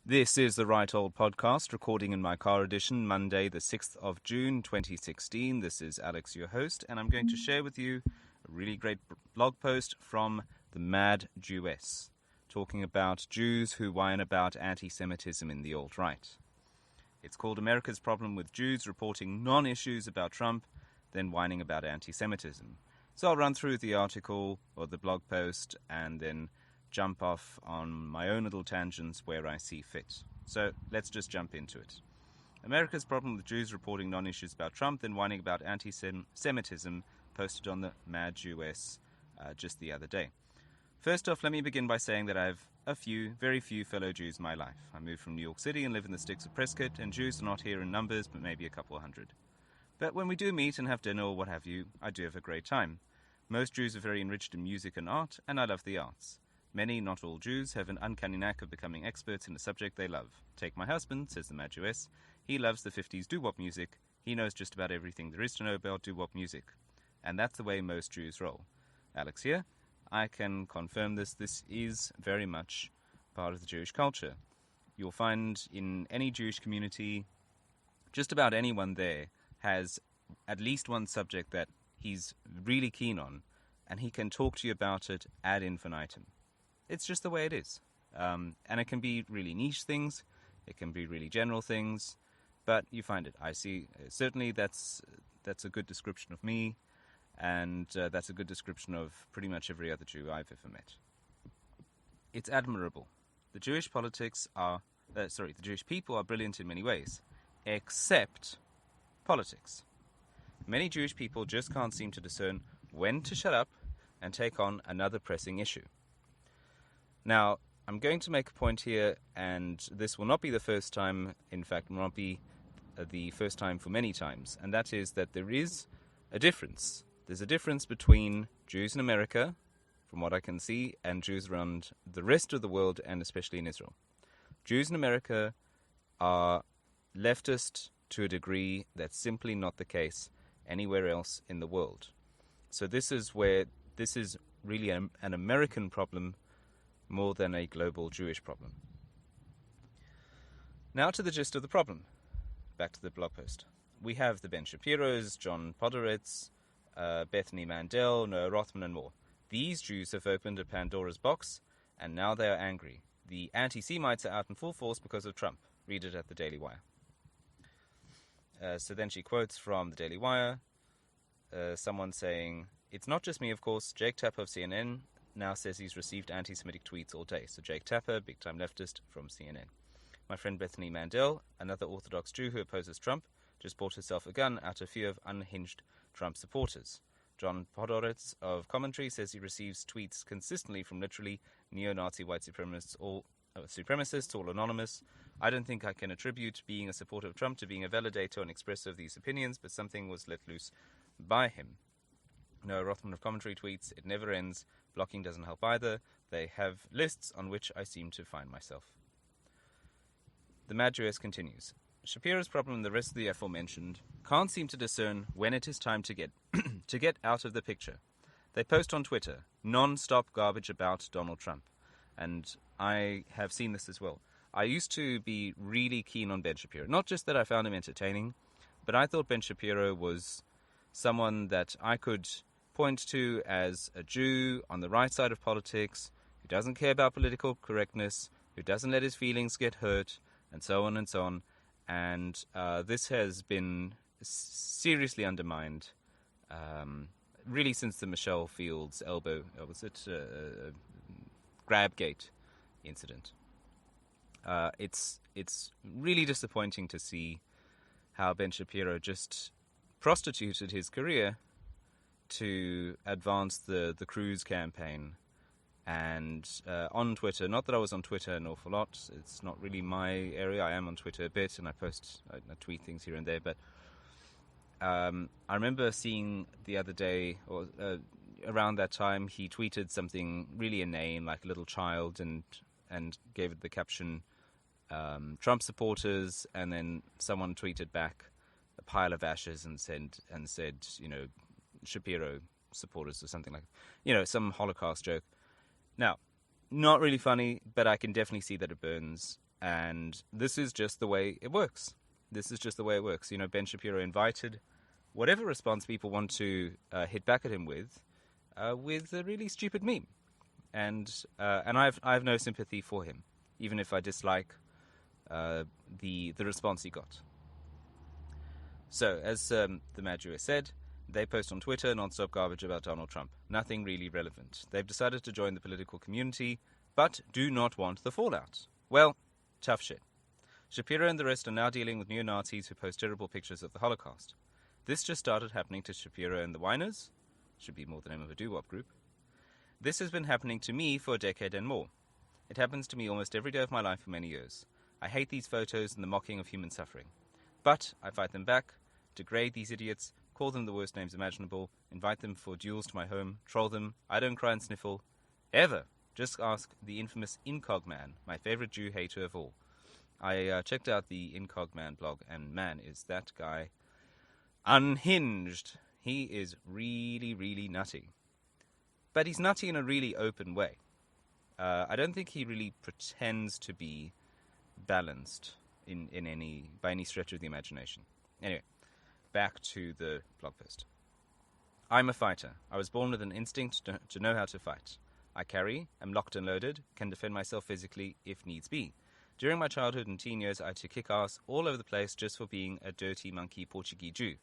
This is the Right Old Podcast, recording in my car edition, Monday the 6th of June 2016. This is Alex, your host, and I'm going to share with you a really great blog post from the Mad Jewess, talking about Jews who whine about anti-Semitism in the alt-right. It's called America's Problem with Jews Reporting Non-Issues About Trump, then Whining About Anti-Semitism. So I'll run through the article or the blog post and then jump off on my own little tangents where I see fit. So let's just jump into it. America's Problem with Jews Reporting Non-Issues About Trump, then Whining About Anti-Semitism, posted on the Mad Jewess just the other day. First off, let me begin by saying that I have very few fellow Jews in my life. I moved from New York City and live in the sticks of Prescott, and Jews are not here in numbers, but maybe a couple hundred. But when we do meet and have dinner or what have you, I do have a great time. Most Jews are very enriched in music and art, and I love the arts. Many, not all Jews, have an uncanny knack of becoming experts in a subject they love. Take my husband, says the Mad Jewess. He loves the 50s doo-wop music. He knows just about everything there is to know about doo-wop music. And that's the way most Jews roll. Alex here. I can confirm this. This is very much part of the Jewish culture. You'll find in any Jewish community, just about anyone there has at least one subject that he's really keen on, and he can talk to you about it ad infinitum. It's just the way it is. And it can be really niche things, it can be really general things, but you find it. I see, certainly that's a good description of me, and that's a good description of pretty much every other Jew I've ever met. It's admirable. The Jewish people are brilliant in many ways, except politics. Many Jewish people just can't seem to discern when to shut up and take on another pressing issue. Now, I'm going to make a point here, and this will not be the first time, in fact, will not be the first time for many times, and that is that there is a difference. There's a difference between Jews in America, from what I can see, and Jews around the rest of the world, and especially in Israel. Jews in America are leftist to a degree that's simply not the case anywhere else in the world. So this is really an American problem more than a global Jewish problem. Now to the gist of the problem. Back to the blog post. We have the Ben Shapiros, John Podhoretz, Bethany Mandel, Noah Rothman, and more. These Jews have opened a Pandora's box, and now they are angry. The anti-Semites are out in full force because of Trump. Read it at the Daily Wire. So then she quotes from the Daily Wire, someone saying, "It's not just me, of course. Jake Tapper of CNN now says he's received anti-Semitic tweets all day." So Jake Tapper, big-time leftist from CNN. My friend Bethany Mandel, another Orthodox Jew who opposes Trump, just bought herself a gun out of fear of unhinged Trump supporters. John Podhoretz of Commentary says he receives tweets consistently from literally neo-Nazi white supremacists, all anonymous. I don't think I can attribute being a supporter of Trump to being a validator and expressor of these opinions, but something was let loose by him. Noah Rothman of Commentary tweets, "It never ends. Blocking doesn't help either. They have lists on which I seem to find myself." The Mad Jewess continues. Shapiro's problem and the rest of the aforementioned can't seem to discern when it is time to get to get out of the picture. They post on Twitter non-stop garbage about Donald Trump, and I have seen this as well. I used to be really keen on Ben Shapiro. Not just that I found him entertaining, but I thought Ben Shapiro was someone that I could point to as a Jew on the right side of politics, who doesn't care about political correctness, who doesn't let his feelings get hurt, and so on and so on. And this has been seriously undermined, really since the Michelle Fields Grabgate incident. It's really disappointing to see how Ben Shapiro just prostituted his career to advance the Cruz campaign. And on Twitter, not that I was on Twitter an awful lot, it's not really my area. I am on Twitter a bit, and I tweet things here and there, but I remember seeing the other day, or around that time, he tweeted something really inane, like a little child, and gave it the caption, Trump supporters, and then someone tweeted back a pile of ashes and said, Shapiro supporters or something like, some Holocaust joke. Now, not really funny, but I can definitely see that it burns. And this is just the way it works. You know, Ben Shapiro invited whatever response people want to hit back at him with a really stupid meme. And I've no sympathy for him, even if I dislike the response he got. So, as the Mad Jewess said, they post on Twitter non-stop garbage about Donald Trump. Nothing really relevant. They've decided to join the political community, but do not want the fallout. Well, tough shit. Shapiro and the rest are now dealing with neo-Nazis who post terrible pictures of the Holocaust. This just started happening to Shapiro and the Whiners. Should be more the name of a doo-wop group. This has been happening to me for a decade and more. It happens to me almost every day of my life for many years. I hate these photos and the mocking of human suffering. But I fight them back, degrade these idiots, call them the worst names imaginable, invite them for duels to my home, troll them. I don't cry and sniffle. Ever. Just ask the infamous Incog Man, my favorite Jew hater of all. I checked out the Incog Man blog, and man, is that guy unhinged. He is really, really nutty. But he's nutty in a really open way. I don't think he really pretends to be balanced by any stretch of the imagination. Anyway, back to the blog post. I'm a fighter. I was born with an instinct to know how to fight. I am locked and loaded, can defend myself physically if needs be. During my childhood and teen years, I had to kick ass all over the place just for being a dirty monkey Portuguese Jew.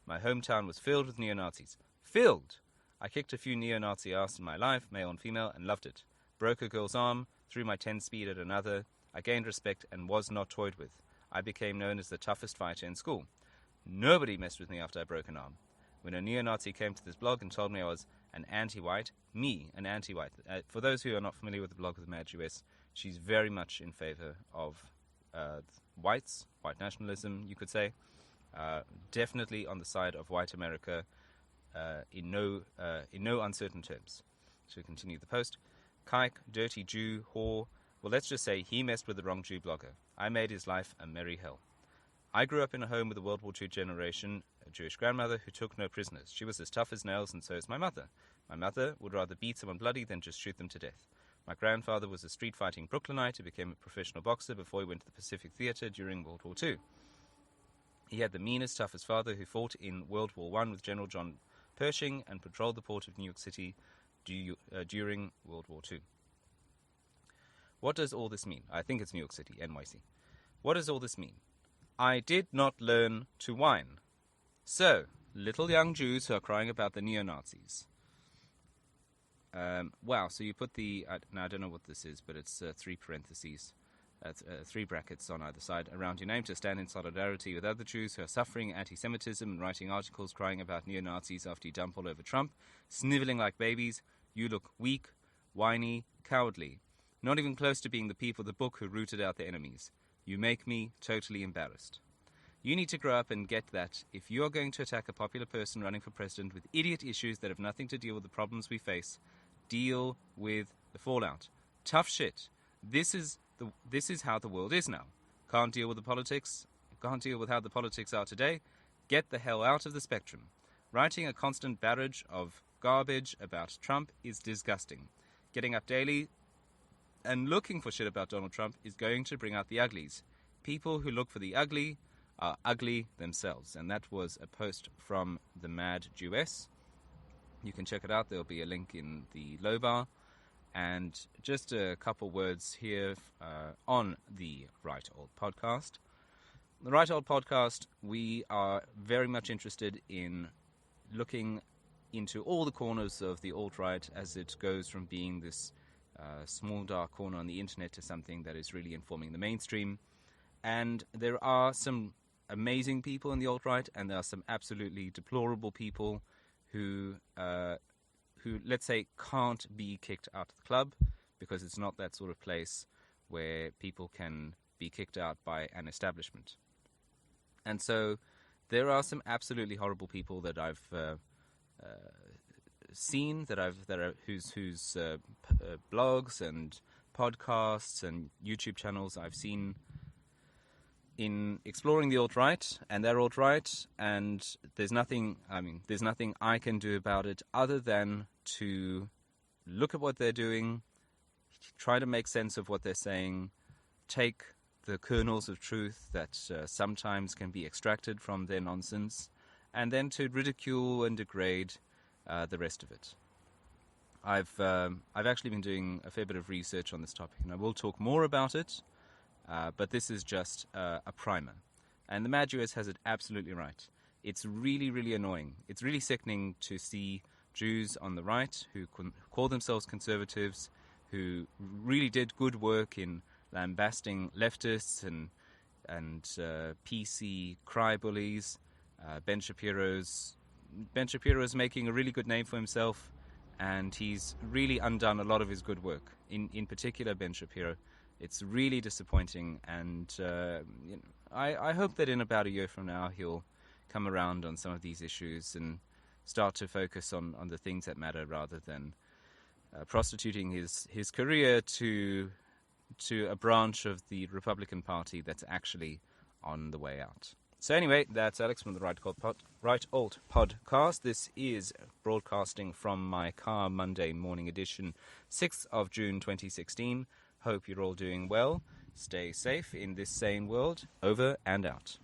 My hometown was filled with neo-Nazis. Filled! I kicked a few neo-Nazi ass in my life, male and female, and loved it. Broke a girl's arm, threw my 10-speed at another. I gained respect and was not toyed with. I became known as the toughest fighter in school. Nobody messed with me after I broke an arm. When a neo-Nazi came to this blog and told me I was an anti-white, an anti-white. For those who are not familiar with the blog of the Mad Jewess, she's very much in favor of white nationalism, you could say. Definitely on the side of white America, in no uncertain terms. So continue the post. Kike, dirty Jew, whore. Well, let's just say he messed with the wrong Jew blogger. I made his life a merry hell. I grew up in a home with a World War II generation, a Jewish grandmother who took no prisoners. She was as tough as nails, and so is my mother. My mother would rather beat someone bloody than just shoot them to death. My grandfather was a street-fighting Brooklynite who became a professional boxer before he went to the Pacific Theatre during World War II. He had the meanest, toughest father who fought in World War I with General John Pershing and patrolled the port of New York City during World War II. What does all this mean? I think it's New York City, NYC. What does all this mean? I did not learn to whine. So, little young Jews who are crying about the neo-Nazis. Wow, so you put now I don't know what this is, but it's 3 parentheses, 3 brackets on either side around your name to stand in solidarity with other Jews who are suffering anti-Semitism and writing articles crying about neo-Nazis after you dump all over Trump, sniveling like babies. You look weak, whiny, cowardly. Not even close to being the people of the book who rooted out their enemies. You make me totally embarrassed. You need to grow up and get that if you are going to attack a popular person running for president with idiot issues that have nothing to deal with the problems we face, deal with the fallout. Tough shit. This is how the world is now. Can't deal with the politics. Can't deal with how the politics are today. Get the hell out of the spectrum. Writing a constant barrage of garbage about Trump is disgusting. Getting up daily and looking for shit about Donald Trump is going to bring out the uglies. People who look for the ugly are ugly themselves. And that was a post from the Mad Jewess. You can check it out. There'll be a link in the low bar. And just a couple words here on the Right Old Podcast. The Right Old Podcast, we are very much interested in looking into all the corners of the alt-right as it goes from being this small dark corner on the internet to something that is really informing the mainstream. And there are some amazing people in the alt-right, and there are some absolutely deplorable people who, let's say, can't be kicked out of the club because it's not that sort of place where people can be kicked out by an establishment. And so there are some absolutely horrible people that I've seen, whose blogs and podcasts and YouTube channels I've seen in exploring the alt-right, and they're alt-right, and there's nothing I can do about it other than to look at what they're doing, try to make sense of what they're saying, take the kernels of truth that sometimes can be extracted from their nonsense, and then to ridicule and degrade the rest of it. I've actually been doing a fair bit of research on this topic, and I will talk more about it, but this is just a primer. And the Mad Jewess has it absolutely right. It's really, really annoying. It's really sickening to see Jews on the right who call themselves conservatives, who really did good work in lambasting leftists and PC cry bullies. Ben Shapiro's making a really good name for himself, and he's really undone a lot of his good work. In particular, Ben Shapiro. It's really disappointing, and I hope that in about a year from now he'll come around on some of these issues and start to focus on the things that matter rather than prostituting his career to a branch of the Republican Party that's actually on the way out. So anyway, that's Alex from the Right Alt Podcast. This is broadcasting from my car, Monday morning edition, 6th of June 2016. Hope you're all doing well. Stay safe in this sane world. Over and out.